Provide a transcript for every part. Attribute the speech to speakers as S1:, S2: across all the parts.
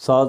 S1: 7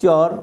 S1: 4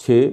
S1: 6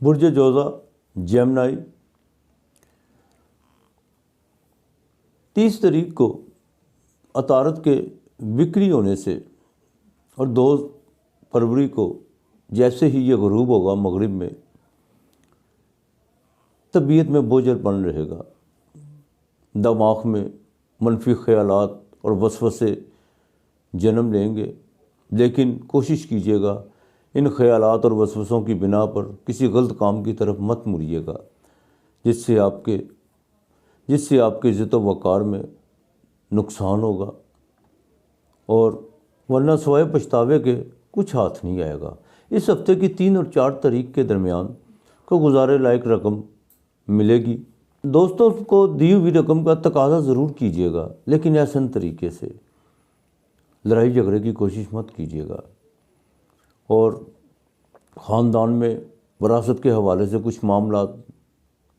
S1: برج جوزہ جیمنائی 30 تاریخ کو عطارد کے وکری ہونے سے اور 2 فروری کو جیسے ہی یہ غروب ہوگا مغرب میں، طبیعت میں بوجھل پن رہے گا، دماغ میں منفی خیالات اور وسوسے جنم لیں گے، لیکن کوشش کیجیے گا ان خیالات اور وسوسوں کی بنا پر کسی غلط کام کی طرف مت مڑیے گا، جس سے آپ کے عزت و وقار میں نقصان ہوگا، اور ورنہ سوائے پچھتاوے کے کچھ ہاتھ نہیں آئے گا۔ اس ہفتے کی 3 اور 4 تاریخ کے درمیان کو گزارے لائق رقم ملے گی۔ دوستوں کو دی ہوئی رقم کا تقاضا ضرور کیجیے گا، لیکن احسن طریقے سے، لڑائی جھگڑے کی کوشش مت کیجیے گا، اور خاندان میں وراثت کے حوالے سے کچھ معاملات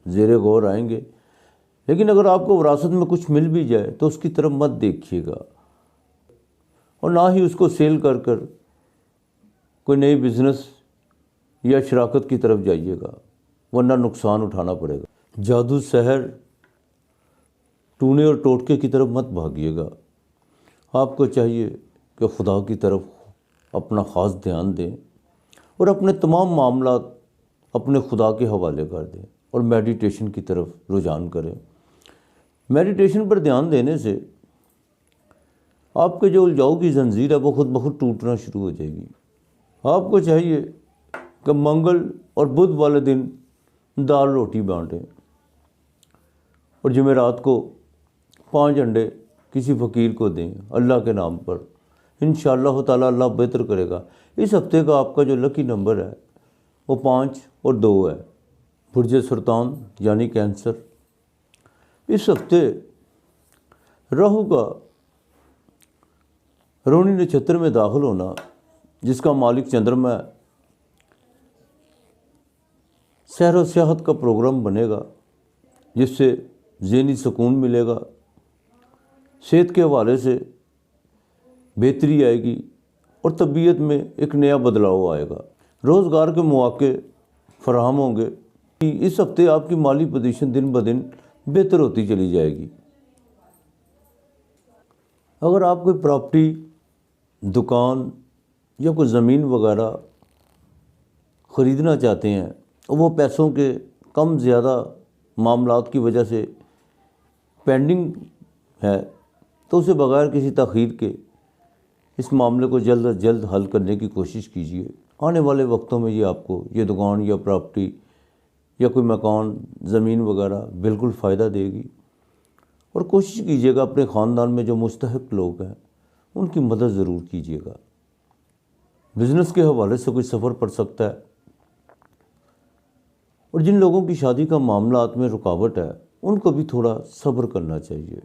S1: زیر غور آئیں گے، لیکن اگر آپ کو وراثت میں کچھ مل بھی جائے تو اس کی طرف مت دیکھیے گا، اور نہ ہی اس کو سیل کر کوئی نئی بزنس یا شراکت کی طرف جائیے گا، ورنہ نقصان اٹھانا پڑے گا۔ جادو، سحر، ٹونے اور ٹوٹکے کی طرف مت بھاگیے گا۔ آپ کو چاہیے کہ خدا کی طرف اپنا خاص دھیان دیں اور اپنے تمام معاملات اپنے خدا کے حوالے کر دیں، اور میڈیٹیشن کی طرف رجحان کریں۔ میڈیٹیشن پر دھیان دینے سے آپ کے جو الجھاؤ کی زنجیر ہے وہ خود بخود ٹوٹنا شروع ہو جائے گی۔ آپ کو چاہیے کہ منگل اور بدھ والے دن دال روٹی بانٹیں، اور جمعرات کو 5 انڈے کسی فقیر کو دیں اللہ کے نام پر۔ انشاءاللہ تعالیٰ اللہ بہتر کرے گا۔ اس ہفتے کا آپ کا جو لکی نمبر ہے وہ 5 اور 2 ہے۔ برج سرطان یعنی کینسر، اس ہفتے راہو کا روہنی نچھتر میں داخل ہونا، جس کا مالک چندرما ہے، سیر و سیاحت کا پروگرام بنے گا، جس سے ذہنی سکون ملے گا، صحت کے حوالے سے بہتری آئے گی، اور طبیعت میں ایک نیا بدلاؤ آئے گا۔ روزگار کے مواقع فراہم ہوں گے۔ اس ہفتے آپ کی مالی پوزیشن دن بدن بہتر ہوتی چلی جائے گی۔ اگر آپ کوئی پراپرٹی، دکان یا کوئی زمین وغیرہ خریدنا چاہتے ہیں، وہ پیسوں کے کم زیادہ معاملات کی وجہ سے پینڈنگ ہے، تو اسے بغیر کسی تاخیر کے اس معاملے کو جلد از جلد حل کرنے کی کوشش کیجیے۔ آنے والے وقتوں میں یہ آپ کو یہ دکان یا پراپرٹی یا کوئی مکان، زمین وغیرہ بالکل فائدہ دے گی، اور کوشش کیجیے گا اپنے خاندان میں جو مستحق لوگ ہیں ان کی مدد ضرور کیجیے گا۔ بزنس کے حوالے سے کوئی سفر پڑ سکتا ہے، اور جن لوگوں کی شادی کا معاملات میں رکاوٹ ہے ان کو بھی تھوڑا صبر کرنا چاہیے۔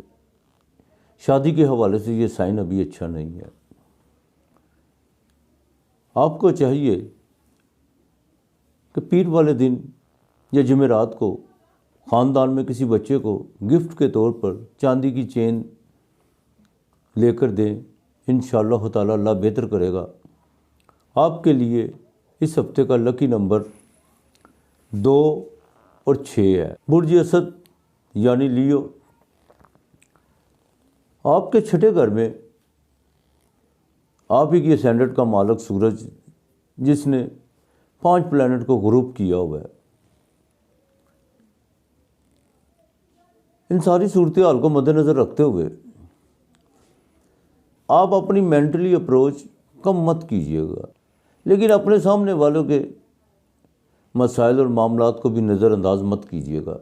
S1: شادی کے حوالے سے یہ سائن ابھی اچھا نہیں ہے۔ آپ کو چاہیے کہ پیر والے دن یا جمعرات کو خاندان میں کسی بچے کو گفٹ کے طور پر چاندی کی چین لے کر دیں۔ انشاءاللہ تعالیٰ اللہ بہتر کرے گا۔ آپ کے لیے اس ہفتے کا لکی نمبر 2 اور 6 ہے۔ برج اسد یعنی لیو، آپ کے 6 گھر میں آپ ہی کی اسینڈنٹ کا مالک سورج، جس نے 5 پلانٹ کو غروب کیا ہوا ہے۔ ان ساری صورتحال کو مد نظر رکھتے ہوئے آپ اپنی مینٹلی اپروچ کم مت کیجیے گا، لیکن اپنے سامنے والوں کے مسائل اور معاملات کو بھی نظر انداز مت کیجیے گا،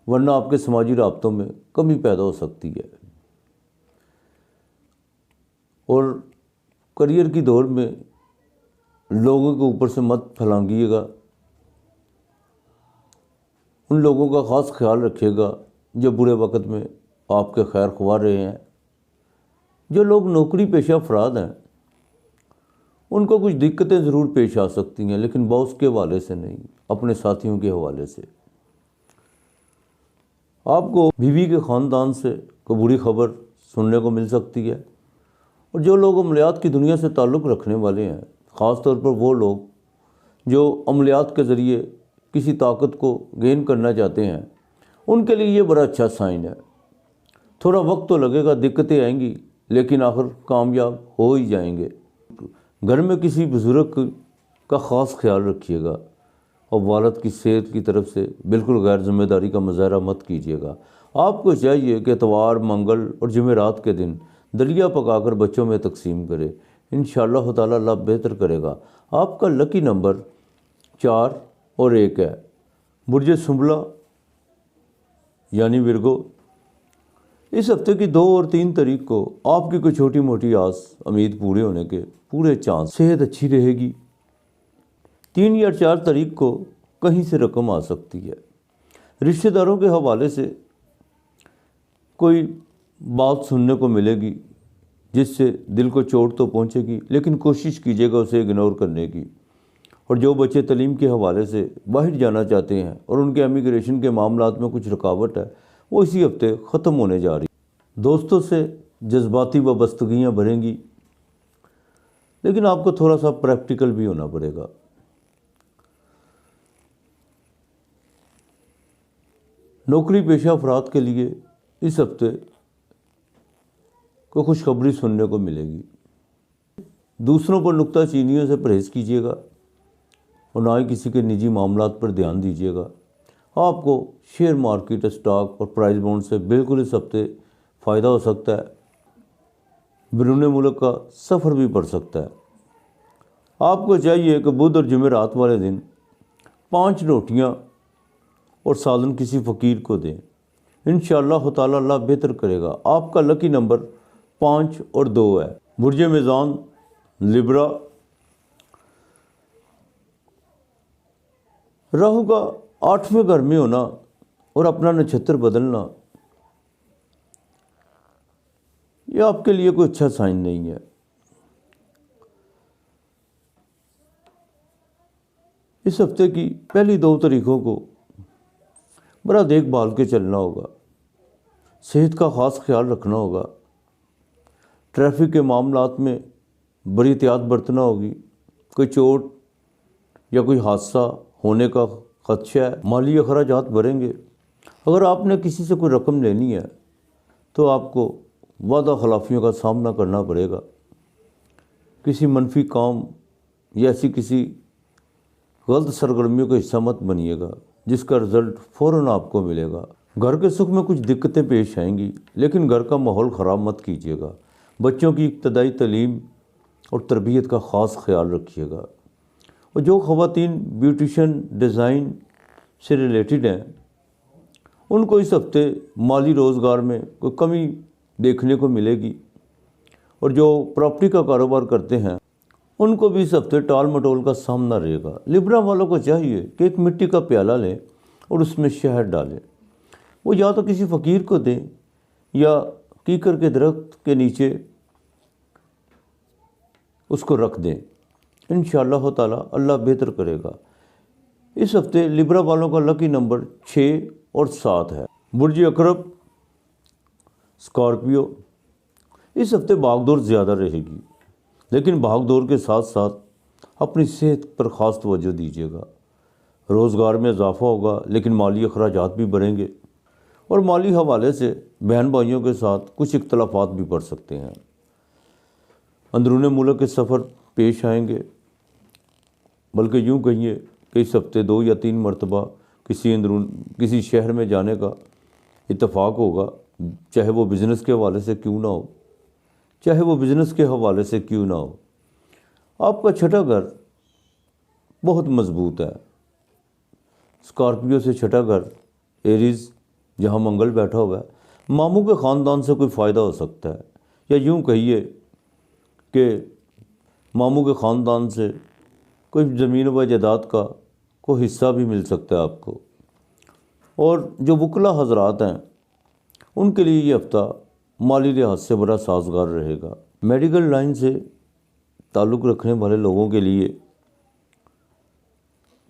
S1: ورنہ آپ کے سماجی رابطوں میں کمی پیدا ہو سکتی ہے۔ اور کریئر کی دوڑ میں لوگوں کے اوپر سے مت پھلانگیے گا، ان لوگوں کا خاص خیال رکھیے گا جو برے وقت میں آپ کے خیر خواہ رہے ہیں۔ جو لوگ نوکری پیشہ افراد ہیں ان کو کچھ دقتیں ضرور پیش آ سکتی ہیں، لیکن باس کے حوالے سے نہیں، اپنے ساتھیوں کے حوالے سے۔ آپ کو بیوی کے خاندان سے کوئی بری خبر سننے کو مل سکتی ہے، اور جو لوگ عملیات کی دنیا سے تعلق رکھنے والے ہیں، خاص طور پر وہ لوگ جو عملیات کے ذریعے کسی طاقت کو گین کرنا چاہتے ہیں ان کے لیے یہ بڑا اچھا سائن ہے۔ تھوڑا وقت تو لگے گا، دقتیں آئیں گی، لیکن آخر کامیاب ہو ہی جائیں گے۔ گھر میں کسی بزرگ کا خاص خیال رکھیے گا اور والد کی صحت کی طرف سے بالکل غیر ذمہ داری کا مظاہرہ مت کیجیے گا۔ آپ کو چاہیے کہ اتوار، منگل اور جمعرات کے دن دلیا پکا کر بچوں میں تقسیم کرے۔ انشاءاللہ تعالی اللہ بہتر کرے گا۔ آپ کا لکی نمبر 4 اور 1 ہے۔ برج سنبلہ یعنی ورگو، اس ہفتے کی 2 اور 3 تاریخ کو آپ کی کوئی چھوٹی موٹی آس امید پورے ہونے کے پورے چانس۔ صحت اچھی رہے گی۔ 3 یا 4 تاریخ کو کہیں سے رقم آ سکتی ہے۔ رشتہ داروں کے حوالے سے کوئی بات سننے کو ملے گی جس سے دل کو چوٹ تو پہنچے گی، لیکن کوشش کیجیے گا اسے اگنور کرنے کی۔ اور جو بچے تعلیم کے حوالے سے باہر جانا چاہتے ہیں اور ان کے امیگریشن کے معاملات میں کچھ رکاوٹ ہے، وہ اسی ہفتے ختم ہونے جا رہی۔ دوستوں سے جذباتی وابستگیاں بڑھیں گی، لیکن آپ کو تھوڑا سا پریکٹیکل بھی ہونا پڑے گا۔ نوکری پیشہ افراد کے لیے اس ہفتے کو خوشخبری سننے کو ملے گی۔ دوسروں پر نکتہ چینیوں سے پرہیز کیجیے گا اور نہ ہی کسی کے نجی معاملات پر دھیان دیجیے گا۔ آپ کو شیئر مارکیٹ، اسٹاک اور پرائز بونڈ سے بالکل اس ہفتے فائدہ ہو سکتا ہے۔ بیرون ملک کا سفر بھی پڑ سکتا ہے۔ آپ کو چاہیے کہ بدھ اور جمعرات والے دن 5 روٹیاں اور سالن کسی فقیر کو دیں۔ انشاءاللہ تعالی اللہ بہتر کرے گا۔ آپ کا لکی نمبر 5 اور 2 ہے۔ برج میزان لبرا، راہو کا 8ویں گھر میں ہونا اور اپنا نچھتر بدلنا یہ آپ کے لیے کوئی اچھا سائن نہیں ہے۔ اس ہفتے کی پہلی 2 تاریخوں کو بڑا دیکھ بھال کے چلنا ہوگا، صحت کا خاص خیال رکھنا ہوگا، ٹریفک کے معاملات میں بڑی احتیاط برتنا ہوگی، کوئی چوٹ یا کوئی حادثہ ہونے کا خدشہ ہے، مالی اخراجات بڑھیں گے۔ اگر آپ نے کسی سے کوئی رقم لینی ہے تو آپ کو وعدہ خلافیوں کا سامنا کرنا پڑے گا۔ کسی منفی کام یا ایسی کسی غلط سرگرمیوں کا حصہ مت بنیے گا جس کا رزلٹ فوراً آپ کو ملے گا۔ گھر کے سکھ میں کچھ دقتیں پیش آئیں گی، لیکن گھر کا ماحول خراب مت کیجیے گا۔ بچوں کی ابتدائی تعلیم اور تربیت کا خاص خیال رکھیے گا۔ اور جو خواتین بیوٹیشن ڈیزائن سے ریلیٹڈ ہیں ان کو اس ہفتے مالی روزگار میں کوئی کمی دیکھنے کو ملے گی، اور جو پراپرٹی کا کاروبار کرتے ہیں ان کو بھی اس ہفتے ٹال مٹول کا سامنا رہے گا۔ لبرا والوں کو چاہیے کہ ایک مٹی کا پیالہ لیں اور اس میں شہد ڈالیں۔ وہ یا تو کسی فقیر کو دیں یا کیکر کے درخت کے نیچے اس کو رکھ دیں۔ انشاءاللہ تعالی اللہ بہتر کرے گا۔ اس ہفتے لبرا والوں کا لکی نمبر 6 اور 7 ہے۔ برج عقرب اسکارپیو، اس ہفتے بھاگ دوڑ زیادہ رہے گی، لیکن بھاگ دوڑ کے ساتھ ساتھ اپنی صحت پر خاص توجہ دیجیے گا۔ روزگار میں اضافہ ہوگا، لیکن مالی اخراجات بھی بڑھیں گے، اور مالی حوالے سے بہن بھائیوں کے ساتھ کچھ اختلافات بھی پڑ سکتے ہیں۔ اندرون ملک کے سفر پیش آئیں گے، بلکہ یوں کہیے کہ اس ہفتے 2 یا 3 مرتبہ کسی شہر میں جانے کا اتفاق ہوگا، چاہے وہ بزنس کے حوالے سے کیوں نہ ہو، چاہے وہ بزنس کے حوالے سے کیوں نہ ہو۔ آپ کا 6واں گھر بہت مضبوط ہے۔ اسکارپیو سے 6واں گھر ایریز جہاں منگل بیٹھا ہوا ہے، ماموں کے خاندان سے کوئی فائدہ ہو سکتا ہے، یا یوں کہیے کہ ماموں کے خاندان سے کوئی زمین و جائیداد کا کوئی حصہ بھی مل سکتا ہے آپ کو۔ اور جو وکلا حضرات ہیں ان کے لیے یہ ہفتہ مالی لحاظ سے بڑا سازگار رہے گا۔ میڈیکل لائن سے تعلق رکھنے والے لوگوں کے لیے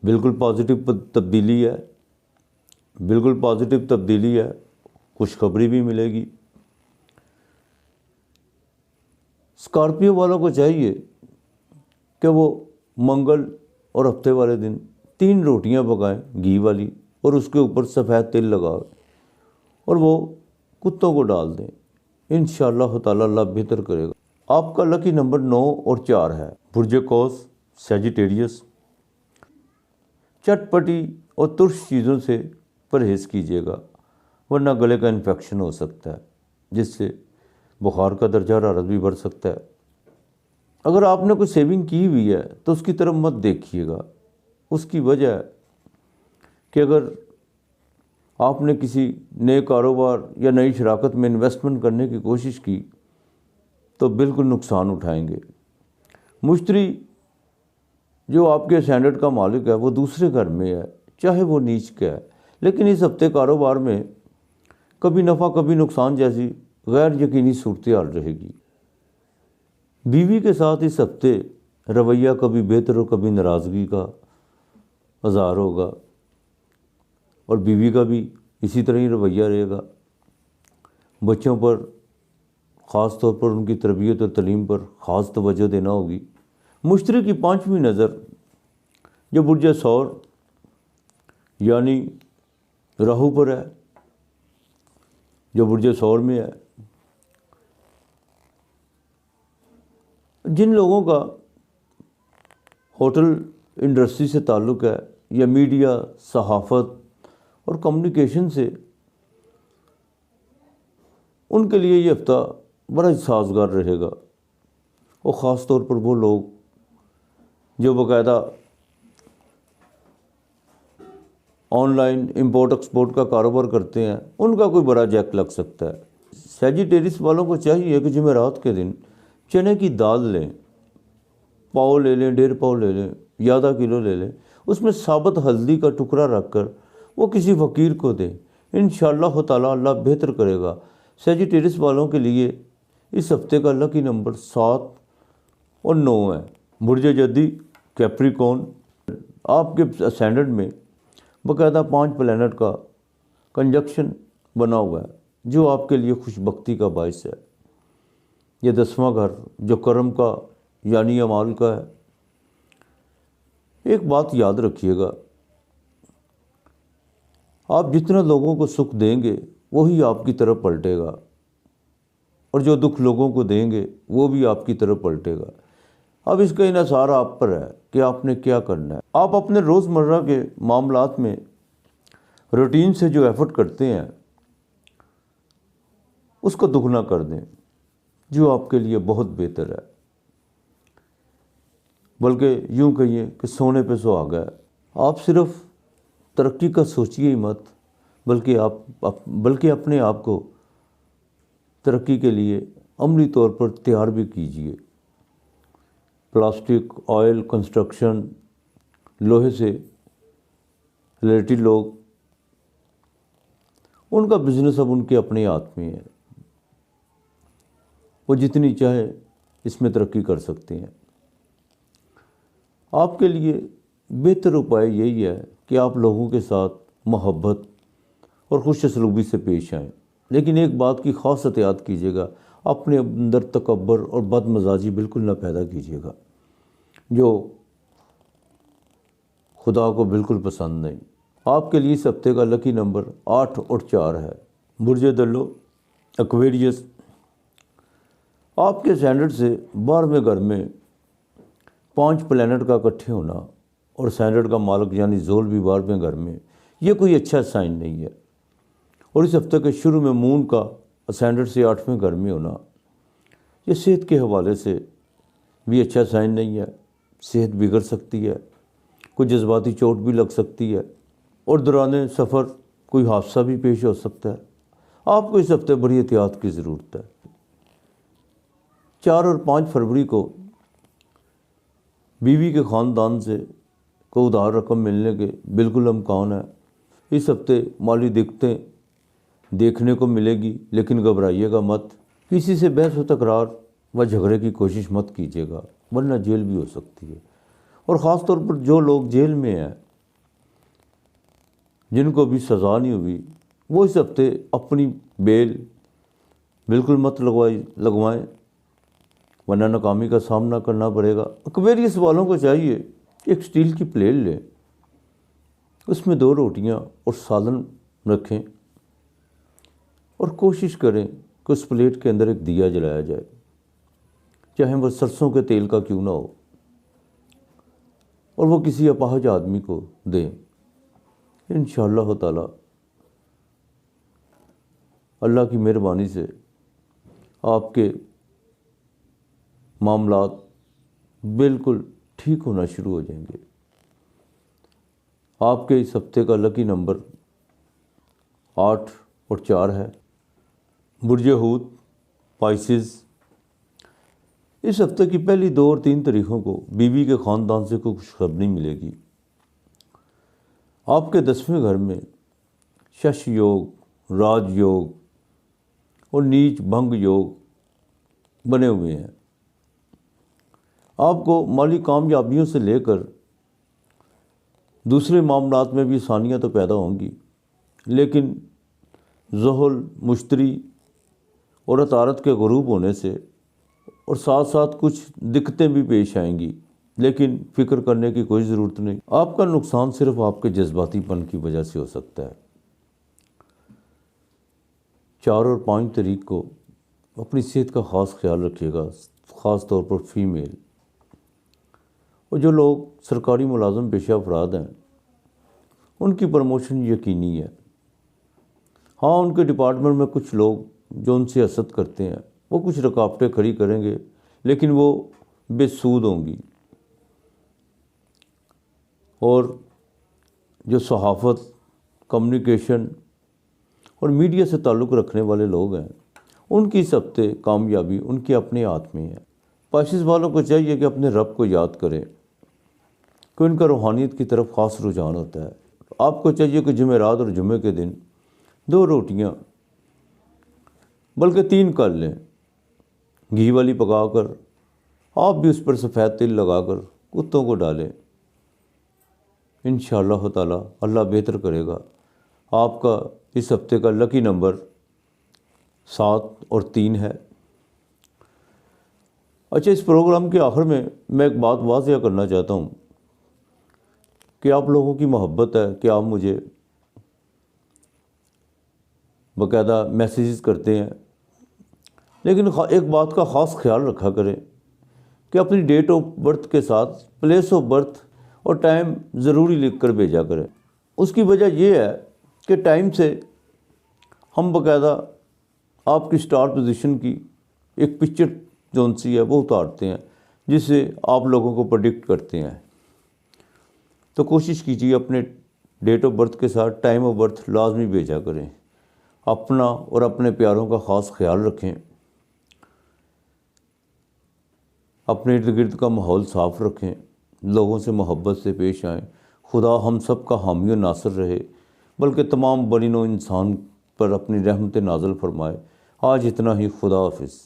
S1: بالکل پازیٹیو تبدیلی ہے، بالکل پازیٹیو تبدیلی ہے، خوشخبری بھی ملے گی۔ اسکارپیو والوں کو چاہیے کہ وہ منگل اور ہفتے والے دن 3 روٹیاں پکائیں گھی والی اور اس کے اوپر سفید تل لگائیں اور وہ کتوں کو ڈال دیں، انشاءاللہ تعالی اللہ بہتر کرے گا۔ آپ کا لکی نمبر 9 اور 4 ہے۔ برج قوس سیجیٹیریس۔ چٹ پٹی اور ترش چیزوں سے پرہیز کیجیے گا ورنہ گلے کا انفیکشن ہو سکتا ہے جس سے بخار کا درجہ حرارت بھی بڑھ سکتا ہے۔ اگر آپ نے کوئی سیونگ کی ہوئی ہے تو اس کی طرف مت دیکھیے گا، اس کی وجہ ہے کہ اگر آپ نے کسی نئے کاروبار یا نئی شراکت میں انویسٹمنٹ کرنے کی کوشش کی تو بالکل نقصان اٹھائیں گے۔ مشتری جو آپ کے اسٹینڈرڈ کا مالک ہے وہ دوسرے گھر میں ہے، چاہے وہ نیچ کا ہے، لیکن اس ہفتے کاروبار میں کبھی نفع کبھی نقصان جیسی غیر یقینی صورتحال رہے گی۔ بیوی کے ساتھ اس ہفتے رویہ کبھی بہتر اور کبھی ناراضگی کا اظہار ہوگا اور بیوی کا بھی اسی طرح ہی رویہ رہے گا۔ بچوں پر خاص طور پر ان کی تربیت اور تعلیم پر خاص توجہ دینا ہوگی۔ مشتری کی 5ویں نظر جو برج ثور یعنی راہو پر ہے، جو برج ثور میں ہے، جن لوگوں کا ہوٹل انڈسٹری سے تعلق ہے یا میڈیا، صحافت اور کمیونیکیشن سے، ان کے لیے یہ ہفتہ بڑا ہی سازگار رہے گا، اور خاص طور پر وہ لوگ جو باقاعدہ آن لائن امپورٹ ایکسپورٹ کا کاروبار کرتے ہیں، ان کا کوئی بڑا جیک لگ سکتا ہے۔ سیجیٹیریس والوں کو چاہیے کہ جمعرات کے دن چنے کی دال لیں، پاؤ لے لیں، 1.5 پاؤ لے لیں یا آدھا کلو لے لیں، اس میں ثابت ہلدی کا ٹکڑا رکھ کر وہ کسی فقیر کو دیں، انشاءاللہ تعالی اللہ بہتر کرے گا۔ سیجیٹیریس والوں کے لیے اس ہفتے کا لکی نمبر 7 اور 9 ہے۔ برج جدی کیپریکون۔ آپ کے اسٹینڈرڈ میں باقاعدہ 5 پلینٹ کا کنجکشن بنا ہوا ہے جو آپ کے لیے خوش بختی کا باعث ہے۔ یہ 10واں گھر جو کرم کا یعنی اعمال کا ہے۔ ایک بات یاد رکھیے گا، آپ جتنا لوگوں کو سکھ دیں گے وہی آپ کی طرف پلٹے گا، اور جو دکھ لوگوں کو دیں گے وہ بھی آپ کی طرف پلٹے گا۔ اب اس کا انحصار آپ پر ہے کہ آپ نے کیا کرنا ہے۔ آپ اپنے روزمرہ کے معاملات میں روٹین سے جو ایفرٹ کرتے ہیں اس کو دگنا کر دیں، جو آپ کے لیے بہت بہتر ہے، بلکہ یوں کہیے کہ سونے پہ سہاگا ہے۔ آپ صرف ترقی کا سوچیے ہی مت، بلکہ اپنے آپ کو ترقی کے لیے عملی طور پر تیار بھی کیجیے۔ پلاسٹک، آئل، کنسٹرکشن، لوہے سے ریلیٹڈ لوگ، ان کا بزنس اب ان کے اپنے ہاتھ میں ہے، وہ جتنی چاہے اس میں ترقی کر سکتے ہیں۔ آپ کے لیے بہتر اپائے یہی ہے کہ آپ لوگوں کے ساتھ محبت اور خوش اسلوبی سے پیش آئیں، لیکن ایک بات کی خاص احتیاط کیجیے گا، اپنے اندر تکبر اور بد مزاجی بالکل نہ پیدا کیجیے گا، جو خدا کو بالکل پسند نہیں۔ آپ کے لیے اس ہفتے کا لکی نمبر 8 اور 4 ہے۔ برج دلو ایکویریس۔ آپ کے اسٹینڈرڈ سے 12ویں گھر میں 5 پلینٹ کا اکٹھے ہونا اور اسٹینڈرڈ کا مالک یعنی زول بھی 12ویں گھر میں، یہ کوئی اچھا سائن نہیں ہے۔ اور اس ہفتے کے شروع میں مون کا اسٹینڈرڈ سے 8ویں گھر میں ہونا، یہ صحت کے حوالے سے بھی اچھا سائن نہیں ہے۔ صحت بگڑ سکتی ہے، کوئی جذباتی چوٹ بھی لگ سکتی ہے، اور دوران سفر کوئی حادثہ بھی پیش ہو سکتا ہے۔ آپ کو اس ہفتے بڑی احتیاط کی ضرورت ہے۔ 4 اور 5 فروری کو بیوی کے خاندان سے کوئی ادھار رقم ملنے کے بالکل امکان ہے۔ اس ہفتے مالی دقتیں دیکھنے کو ملے گی، لیکن گھبرائیے گا مت۔ کسی سے بحث و تکرار و جھگڑے کی کوشش مت کیجیے گا ورنہ جیل بھی ہو سکتی ہے۔ اور خاص طور پر جو لوگ جیل میں ہیں، جن کو بھی سزا نہیں ہوئی، وہ اس ہفتے اپنی بیل بالکل مت لگوائیں ورنہ ناکامی کا سامنا کرنا پڑے گا۔ ایکویریس والوں کو چاہیے ایک اسٹیل کی پلیٹ لیں، اس میں 2 روٹیاں اور سالن رکھیں اور کوشش کریں کہ اس پلیٹ کے اندر ایک دیا جلایا جائے، چاہے وہ سرسوں کے تیل کا کیوں نہ ہو، اور وہ کسی اپاہج آدمی کو دیں۔ انشاءاللہ تعالی اللہ کی مہربانی سے آپ کے معاملات بالکل ٹھیک ہونا شروع ہو جائیں گے۔ آپ کے اس ہفتے کا لکی نمبر 8 اور 4 ہے۔ برج حوت پائسز، اس ہفتے کی پہلی 2 اور 3 تاریخوں کو بیوی کے خاندان سے کوئی خوشخبری ملے گی۔ آپ کے 10ویں گھر میں شش یوگ، راج یوگ اور نیچ بھنگ یوگ بنے ہوئے ہیں۔ آپ کو مالی کامیابیوں سے لے کر دوسرے معاملات میں بھی آسانیاں تو پیدا ہوں گی، لیکن زحل، مشتری اور عطارد کے غروب ہونے سے اور ساتھ ساتھ کچھ دقتیں بھی پیش آئیں گی، لیکن فکر کرنے کی کوئی ضرورت نہیں۔ آپ کا نقصان صرف آپ کے جذباتی پن کی وجہ سے ہو سکتا ہے۔ 4 اور 5 تاریخ کو اپنی صحت کا خاص خیال رکھیے گا، خاص طور پر فیمیل، اور جو لوگ سرکاری ملازم پیشہ افراد ہیں ان کی پروموشن یقینی ہے۔ ہاں، ان کے ڈپارٹمنٹ میں کچھ لوگ جو ان سے حسد کرتے ہیں وہ کچھ رکاوٹیں کھڑی کریں گے، لیکن وہ بے سود ہوں گی۔ اور جو صحافت، کمیونیکیشن اور میڈیا سے تعلق رکھنے والے لوگ ہیں ان کی اس ہفتے کامیابی ان کے اپنے ہاتھ میں ہے۔ پائسز والوں کو چاہیے کہ اپنے رب کو یاد کریں کہ ان کا روحانیت کی طرف خاص رجحان ہوتا ہے۔ آپ کو چاہیے کہ جمعرات اور جمعے کے دن 2 روٹیاں بلکہ 3 کر لیں، گھی والی پکا کر آپ بھی اس پر سفید تل لگا کر کتوں کو ڈالیں۔ انشاءاللہ تعالی اللہ بہتر کرے گا۔ آپ کا اس ہفتے کا لکی نمبر 7 اور 3 ہے۔ اچھا، اس پروگرام کے آخر میں ایک بات واضح کرنا چاہتا ہوں کہ آپ لوگوں کی محبت ہے کہ آپ مجھے باقاعدہ میسیجز کرتے ہیں، لیکن ایک بات کا خاص خیال رکھا کریں کہ اپنی ڈیٹ آف برتھ کے ساتھ پلیس آف برتھ اور ٹائم ضروری لکھ کر بھیجا کریں۔ اس کی وجہ یہ ہے کہ ٹائم سے ہم باقاعدہ آپ کی اسٹار پوزیشن کی ایک پکچر جون سی ہے وہ اتارتے ہیں، جس سے آپ لوگوں کو پریڈکٹ کرتے ہیں۔ تو کوشش کیجیے اپنے ڈیٹ آف برتھ کے ساتھ ٹائم آف برتھ لازمی بھیجا کریں۔ اپنا اور اپنے پیاروں کا خاص خیال رکھیں، اپنے ارد گرد کا ماحول صاف رکھیں، لوگوں سے محبت سے پیش آئیں۔ خدا ہم سب کا حامی و ناصر رہے، بلکہ تمام بنی نوع انسان پر اپنی رحمت نازل فرمائے۔ آج اتنا ہی، خدا حافظ۔